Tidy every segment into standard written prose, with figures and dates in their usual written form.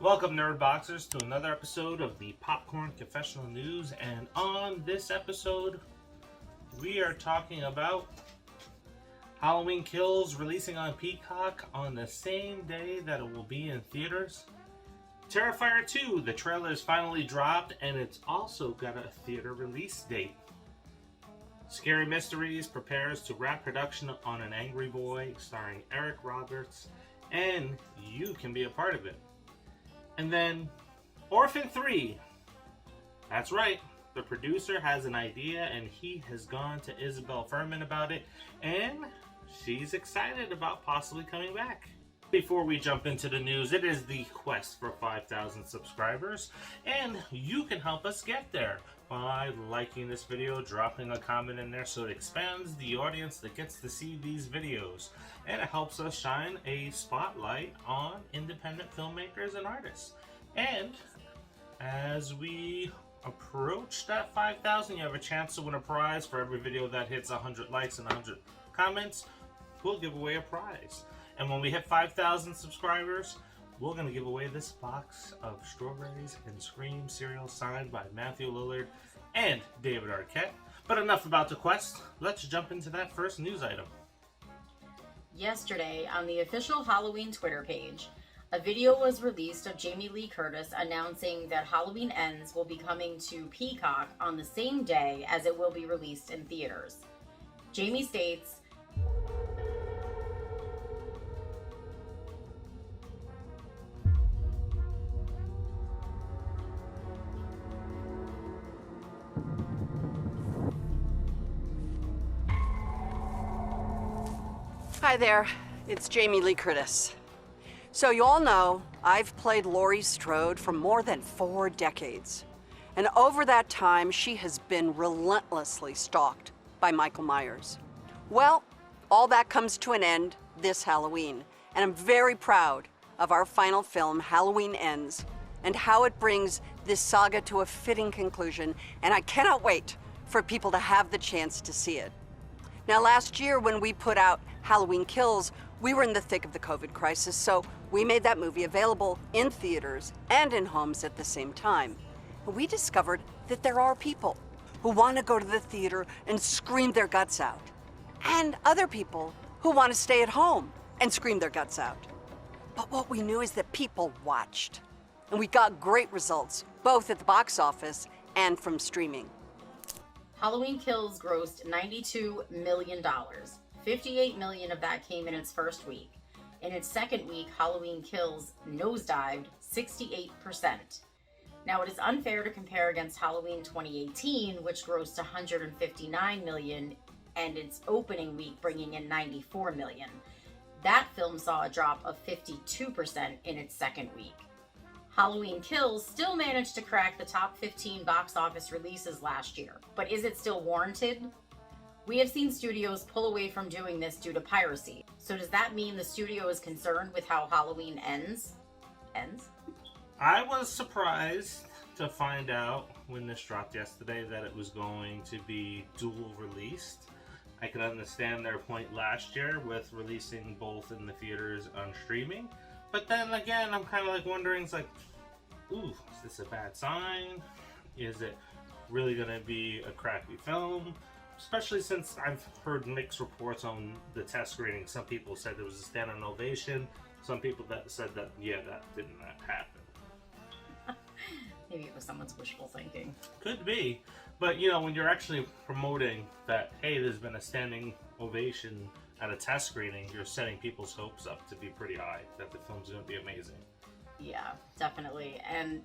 Welcome, Nerd Boxers, to another episode of the Popcorn Confessional News. And on this episode, we are talking about Halloween Kills releasing on Peacock on the same day that it will be in theaters. Terrifier 2, the trailer is finally dropped, and it's also got a theater release date. Scary Mysteries prepares to wrap production on An Angry Boy, starring Eric Roberts, and you can be a part of it. And then, Orphan 3. That's right, the producer has an idea and he has gone to Isabel Furman about it, and she's excited about possibly coming back. Before we jump into the news, it is the quest for 5,000 subscribers, and you can help us get there by liking this video, dropping a comment in there so it expands the audience that gets to see these videos, and it helps us shine a spotlight on independent filmmakers and artists. And as we approach that 5,000, you have a chance to win a prize. For every video that hits 100 likes and 100 comments, we'll give away a prize. And when we hit 5,000 subscribers, we're going to give away this box of Strawberries and Scream cereal signed by Matthew Lillard and David Arquette. But enough about the quest. Let's jump into that first news item. Yesterday, on the official Halloween Twitter page, a video was released of Jamie Lee Curtis announcing that Halloween Ends will be coming to Peacock on the same day as it will be released in theaters. Jamie states, Hi there, it's Jamie Lee Curtis. So you all know I've played Laurie Strode for more than 4 decades. And over that time, she has been relentlessly stalked by Michael Myers. Well, all that comes to an end this Halloween, and I'm very proud of our final film, Halloween Ends, and how it brings this saga to a fitting conclusion, and I cannot wait for people to have the chance to see it. Now, last year when we put out Halloween Kills, we were in the thick of the COVID crisis, so we made that movie available in theaters and in homes at the same time. And we discovered that there are people who want to go to the theater and scream their guts out, and other people who want to stay at home and scream their guts out. But what we knew is that people watched, and we got great results, both at the box office and from streaming. Halloween Kills grossed $92 million. $58 million of that came in its first week. In its second week, Halloween Kills nosedived 68%. Now, it is unfair to compare against Halloween 2018, which grossed $159 million, and its opening week bringing in $94 million. That film saw a drop of 52% in its second week. Halloween Kills still managed to crack the top 15 box office releases last year, but is it still warranted? We have seen studios pull away from doing this due to piracy. So does that mean the studio is concerned with how Halloween ends? I was surprised to find out when this dropped yesterday that it was going to be dual released. I could understand their point last year with releasing both in the theaters and streaming. But then again, I'm kind of like wondering, it's like, ooh, is this a bad sign? Is it really going to be a crappy film? Especially since I've heard mixed reports on the test screening. Some people said there was a standing ovation. Some people that said that, yeah, that did not happen. Maybe it was someone's wishful thinking. Could be. But, you know, when you're actually promoting that, hey, there's been a standing ovation at a test screening, you're setting people's hopes up to be pretty high, that the film's going to be amazing. Yeah, definitely. And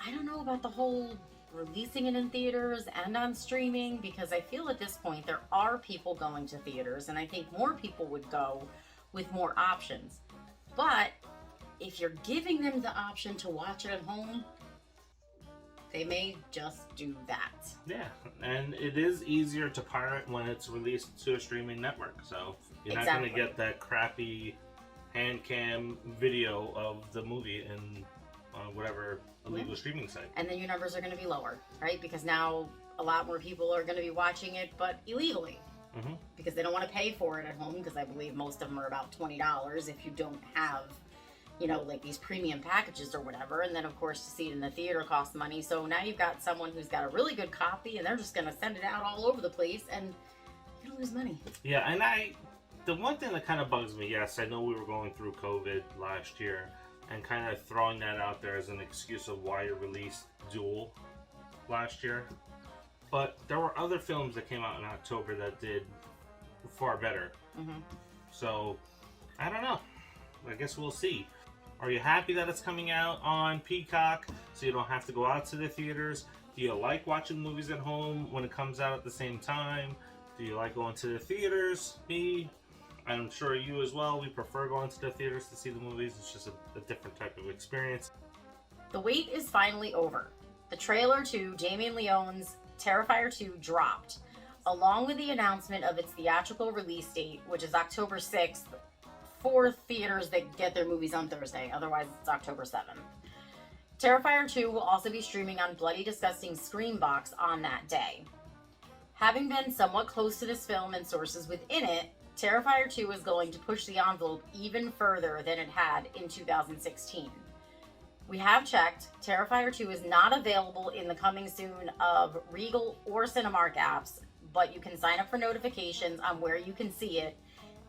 I don't know about the whole releasing it in theaters and on streaming, because I feel at this point there are people going to theaters, and I think more people would go with more options. But if you're giving them the option to watch it at home, they may just do that. Yeah, and it is easier to pirate when it's released to a streaming network, so you're not going to get that crappy hand cam video of the movie in whatever illegal streaming site. And then your numbers are going to be lower, right? Because now a lot more people are going to be watching it, but illegally. Because they don't want to pay for it at home, because I believe most of them are about $20 if you don't have you know, like these premium packages or whatever. And then, of course, to see it in the theater costs money. So now you've got someone who's got a really good copy and they're just going to send it out all over the place and you're going to lose money. Yeah, and the one thing that kind of bugs me, yes, I know we were going through COVID last year and kind of throwing that out there as an excuse of why you released Duel last year. But there were other films that came out in October that did far better. Mm-hmm. So, I don't know. I guess we'll see. Are you happy that it's coming out on Peacock so you don't have to go out to the theaters? Do you like watching movies at home when it comes out at the same time? Do you like going to the theaters? Me, I'm sure you as well. We prefer going to the theaters to see the movies. It's just a different type of experience. The wait is finally over. The trailer to Damien Leone's Terrifier 2 dropped, along with the announcement of its theatrical release date, which is October 6th, for theaters that get their movies on Thursday. Otherwise, it's October 7th. Terrifier 2 will also be streaming on Bloody Disgusting Screambox on that day. Having been somewhat close to this film and sources within it, Terrifier 2 is going to push the envelope even further than it had in 2016. We have checked. Terrifier 2 is not available in the coming soon of Regal or Cinemark apps, but you can sign up for notifications on where you can see it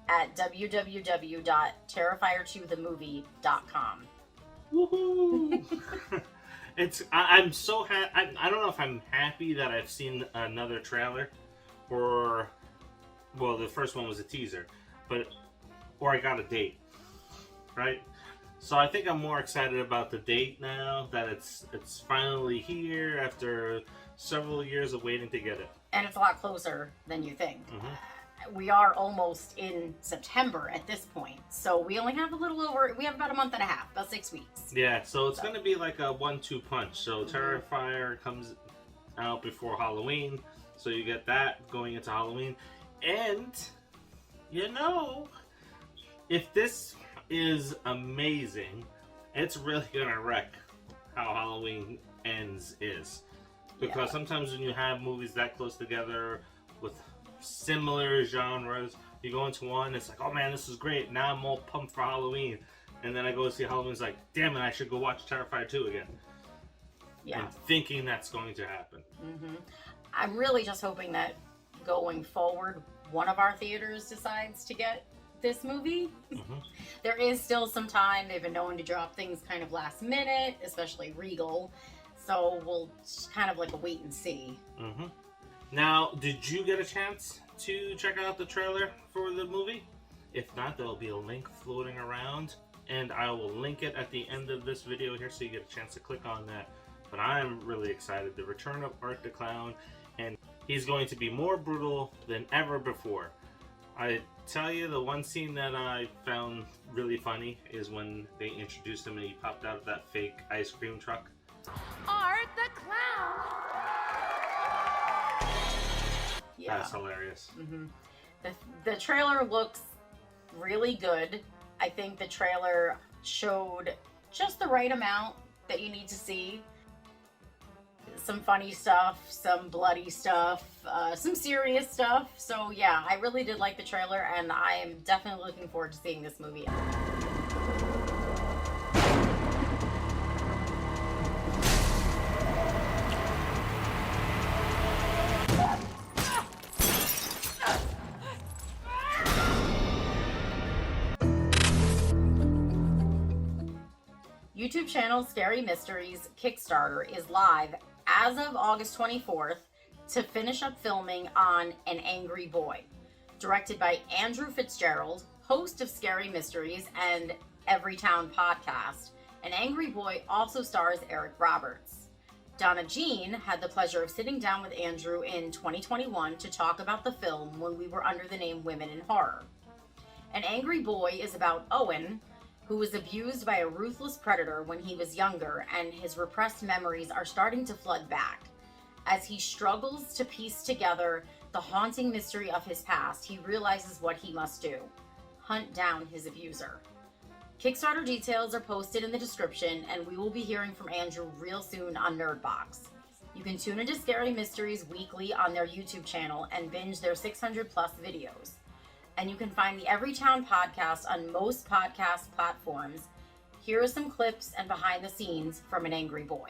at www.terrifier2themovie.com. Woohoo! I'm so happy. I don't know if I'm happy that I've seen another trailer, or, well, the first one was a teaser, or I got a date, right? So I think I'm more excited about the date now that it's finally here after several years of waiting to get it. And it's a lot closer than you think. Mm-hmm. We are almost in September at this point, so we only have we have about a month and a half, about 6 weeks. Yeah, so it's going to be like a 1-2 punch. So Terrifier comes out before Halloween, so you get that going into Halloween. And, you know, if this is amazing, it's really going to wreck how Halloween Ends is. Because sometimes when you have movies that close together with similar genres, you go into one, it's like, oh man, this is great, now I'm all pumped for Halloween, and then I go see Halloween, it's like, damn it, I should go watch Terrifier 2 again. And thinking that's going to happen. I'm really just hoping that going forward, one of our theaters decides to get this movie. There is still some time. They've been known to drop things kind of last minute, especially Regal, so we'll just kind of like a wait and see. Now, did you get a chance to check out the trailer for the movie? If not, there'll be a link floating around, and I will link it at the end of this video here so you get a chance to click on that. But I'm really excited. The return of Art the Clown, and he's going to be more brutal than ever before. I tell you, the one scene that I found really funny is when they introduced him and he popped out of that fake ice cream truck. Art the Clown! Yeah. That's hilarious. The trailer looks really good. I think the trailer showed just the right amount that you need to see. Some funny stuff, some bloody stuff, some serious stuff. So yeah, I really did like the trailer, and I am definitely looking forward to seeing this movie. YouTube channel Scary Mysteries Kickstarter is live as of August 24th to finish up filming on An Angry Boy. Directed by Andrew Fitzgerald, host of Scary Mysteries and Everytown podcast, An Angry Boy also stars Eric Roberts. Donna Jean had the pleasure of sitting down with Andrew in 2021 to talk about the film when we were under the name Women in Horror. An Angry Boy is about Owen, who was abused by a ruthless predator when he was younger, and his repressed memories are starting to flood back. As he struggles to piece together the haunting mystery of his past, he realizes what he must do: hunt down his abuser. Kickstarter details are posted in the description, and we will be hearing from Andrew real soon on Nerdbox. You can tune into Scary Mysteries weekly on their YouTube channel and binge their 600 plus videos. And you can find the Everytown podcast on most podcast platforms Here are some clips and behind the scenes from An Angry Boy.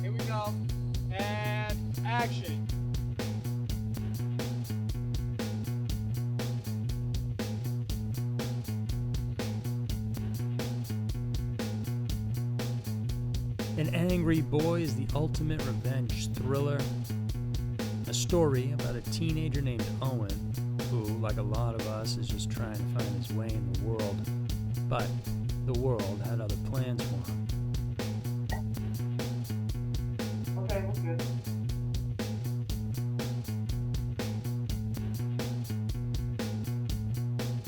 Here we go. And action. An Angry Boy is the ultimate revenge thriller. A story about a teenager named Owen, who, like a lot of us, is just trying to find his way in the world. But the world had other plans for him. Okay, we're good.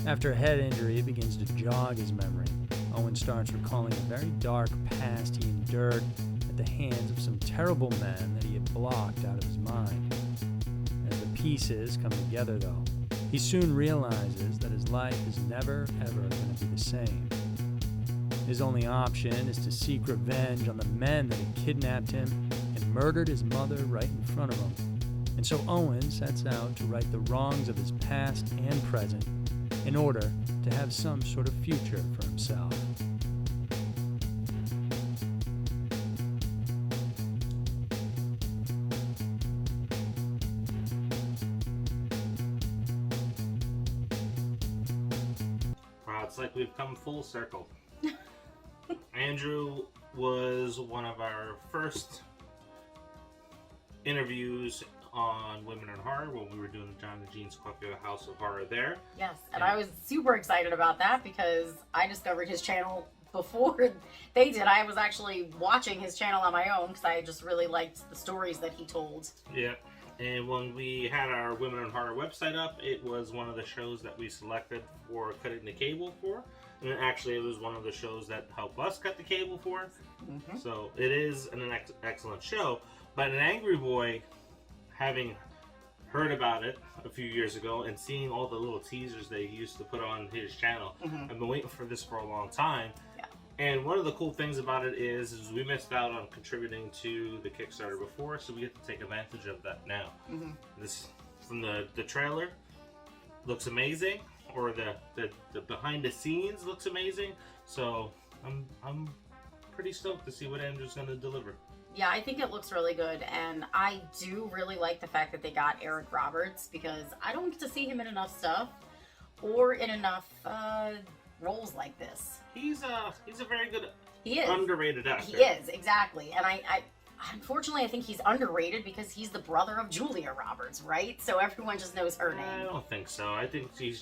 After a head injury, he begins to jog his memory. Owen starts recalling a very dark past he endured at the hands of some terrible men that he had blocked out of his mind. As the pieces come together, though, he soon realizes that his life is never, ever going to be the same. His only option is to seek revenge on the men that had kidnapped him and murdered his mother right in front of him. And so Owen sets out to right the wrongs of his past and present in order to have some sort of future for himself. Wow, it's like we've come full circle. Andrew was one of our first interviews on Women in Horror when we were doing the John and Jean's Coffee House of Horror there. Yes, and I was super excited about that because I discovered his channel before they did. I was actually watching his channel on my own because I just really liked the stories that he told. Yeah, and when we had our Women in Horror website up, it was one of the shows that we selected for cutting the cable for. And actually, it was one of the shows that helped us cut the cable for. Mm-hmm. So it is an excellent show. But An Angry Boy, having heard about it a few years ago and seeing all the little teasers they used to put on his channel, I've been waiting for this for a long time. Yeah. And one of the cool things about it is we missed out on contributing to the Kickstarter before, so we get to take advantage of that now. This, from the trailer, looks amazing, or the behind the scenes looks amazing. So I'm pretty stoked to see what Andrew's going to deliver. Yeah, I think it looks really good, and I do really like the fact that they got Eric Roberts because I don't get to see him in enough stuff or in enough roles like this. He's a very good, He is underrated actor. He is, exactly, and I unfortunately I think he's underrated because he's the brother of Julia Roberts, right? So everyone just knows her I name. don't think so. I think he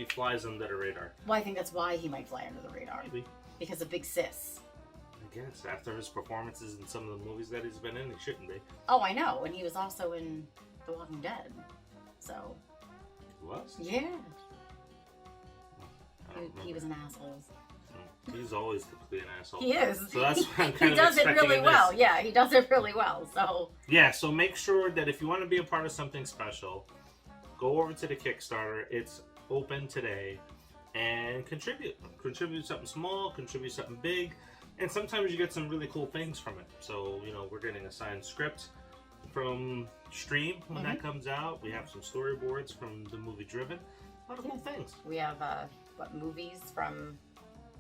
flies under the radar. Well, I think that's why he might fly under the radar. Maybe. Because of Big Sis. I guess after his performances in some of the movies that he's been in, he shouldn't be. Oh, I know, and he was also in The Walking Dead. So. He was? Yeah. I don't remember. He was an asshole. He's always typically an asshole. He is. So that's what I'm He kind of does it expecting really in this. well. Yeah, he does it really well. So. Yeah, so make sure that if you want to be a part of something special, go over to the Kickstarter. It's open today. And contribute. Contribute something small, contribute something big. And sometimes you get some really cool things from it. So, we're getting a signed script from Stream when that comes out. We have some storyboards from the movie Driven. A lot of cool things. We have, movies from...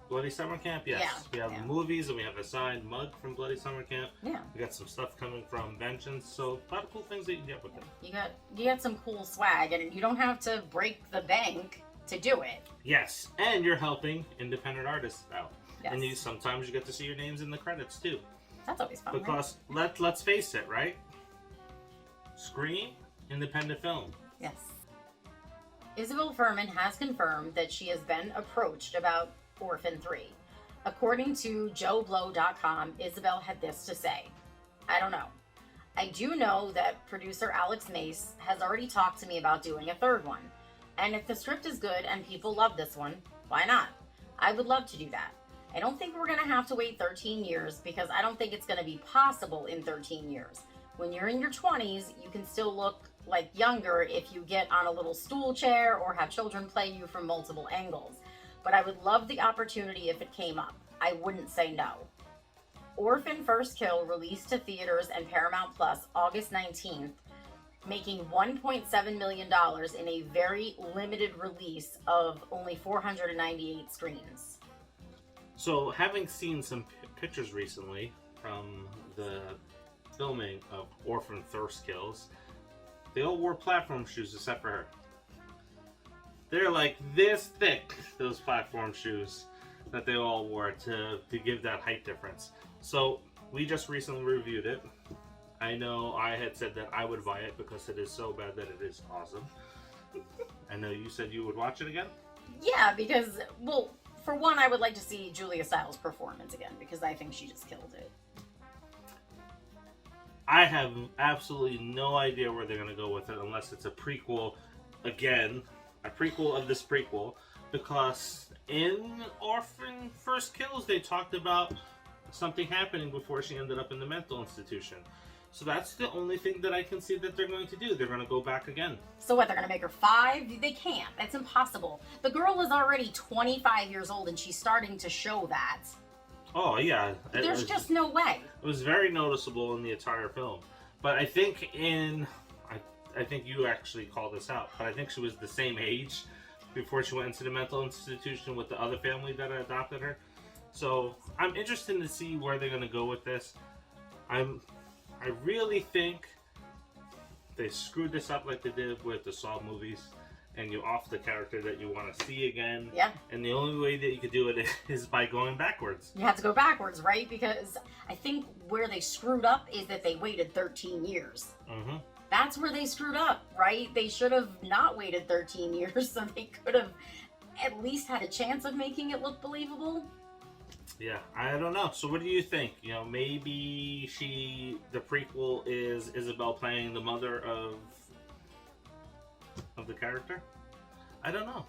Bloody Summer Camp, yes. Yeah, We have yeah. the movies, and we have a signed mug from Bloody Summer Camp. Yeah. We got some stuff coming from Vengeance, so a lot of cool things that you can get with it. You got some cool swag, and you don't have to break the bank to do it. Yes, and you're helping independent artists out. Yes. And sometimes you get to see your names in the credits too. That's always fun, right? Because let's face it, right? Scream, independent film. Yes. Isabel Furman has confirmed that she has been approached about Orphan 3. According to JoeBlow.com, Isabel had this to say. I don't know. I do know that producer Alex Mace has already talked to me about doing a third one. And if the script is good and people love this one, why not? I would love to do that. I don't think we're going to have to wait 13 years because I don't think it's going to be possible in 13 years. When you're in your 20s, you can still look like younger if you get on a little stool chair or have children play you from multiple angles. But I would love the opportunity if it came up. I wouldn't say no. Orphan First Kill released to theaters and Paramount Plus August 19th, making $1.7 million in a very limited release of only 498 screens. So, having seen some pictures recently from the filming of Orphan First Kills, they all wore platform shoes except for her. They're like this thick, those platform shoes that they all wore to give that height difference. So, we just recently reviewed it. I know I had said that I would buy it because it is so bad that it is awesome. I know you said you would watch it again? Yeah, because, well, for one, I would like to see Julia Stiles' performance again because I think she just killed it. I have absolutely no idea where they're going to go with it unless it's a prequel, again, a prequel of this prequel, because in Orphan First Kills they talked about something happening before she ended up in the mental institution. So that's the only thing that I can see that they're going to do. They're going to go back again. So what, they're going to make her 5? They can't. That's impossible. The girl is already 25 years old and she's starting to show that. Oh, yeah. There's just no way. It was very noticeable in the entire film. But I think I think you actually called this out, but I think she was the same age before she went into the mental institution with the other family that adopted her. So I'm interested to see where they're going to go with this. I really think they screwed this up like they did with the Saw movies, and you off the character that you want to see again. Yeah. And the only way that you could do it is by going backwards. You have to go backwards, right? Because I think where they screwed up is that they waited 13 years. Mm-hmm. That's where they screwed up, right? They should have not waited 13 years so they could have at least had a chance of making it look believable. Yeah, I don't know. So what do you think? You know, maybe the prequel is Isabel playing the mother of the character? I don't know.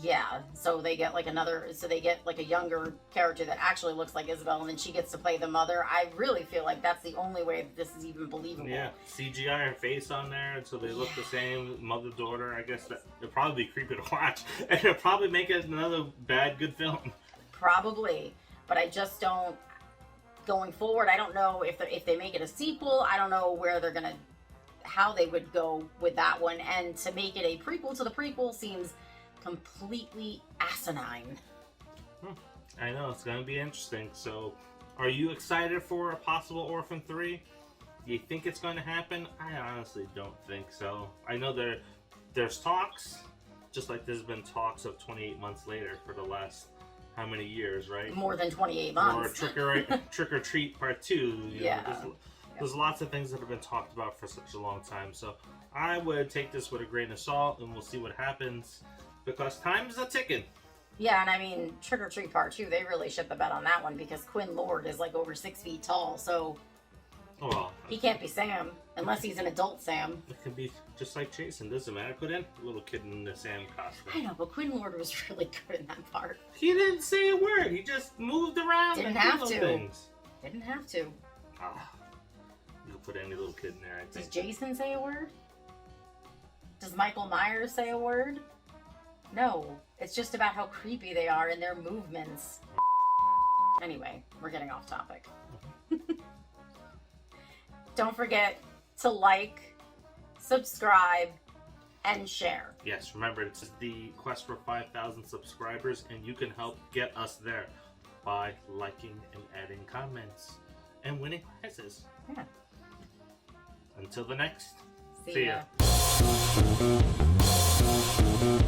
Yeah, so they get like a younger character that actually looks like Isabel, and then she gets to play the mother. I really feel like that's the only way that this is even believable. Yeah, CGI her face on there, and so they look the same, mother-daughter. I guess it'll probably be creepy to watch, and it'll probably make it another good film. Probably, but I just don't. Going forward, I don't know if they make it a sequel. I don't know where they're gonna, how they would go with that one, and to make it a prequel to the prequel seems completely asinine. I know, it's going to be interesting. So, are you excited for a possible Orphan 3? Do you think it's going to happen? I honestly don't think so. I know there's talks, just like there's been talks of 28 months later for the last how many years, right? More than 28 months. Or Trick or Treat Part 2. You know, there's lots of things that have been talked about for such a long time. So, I would take this with a grain of salt, and we'll see what happens. Because time's a ticking. Yeah, and I mean, Trick or Treat Part 2, they really shit the bed on that one because Quinn Lord is like over 6 feet tall, so he can't be Sam unless he's an adult Sam. It can be just like Jason, doesn't matter. Put in a little kid in the Sam costume. I know, but Quinn Lord was really good in that part. He didn't say a word. He just moved around. Didn't and have did to. Things. Didn't have to. You can put any little kid in there, I think. Does Jason say a word? Does Michael Myers say a word? No, it's just about how creepy they are in their movements. Anyway, we're getting off topic. Don't forget to like, subscribe, and share. Yes, remember, it's the quest for 5,000 subscribers, and you can help get us there by liking and adding comments and winning prizes. Yeah. Until the next. See ya. ya.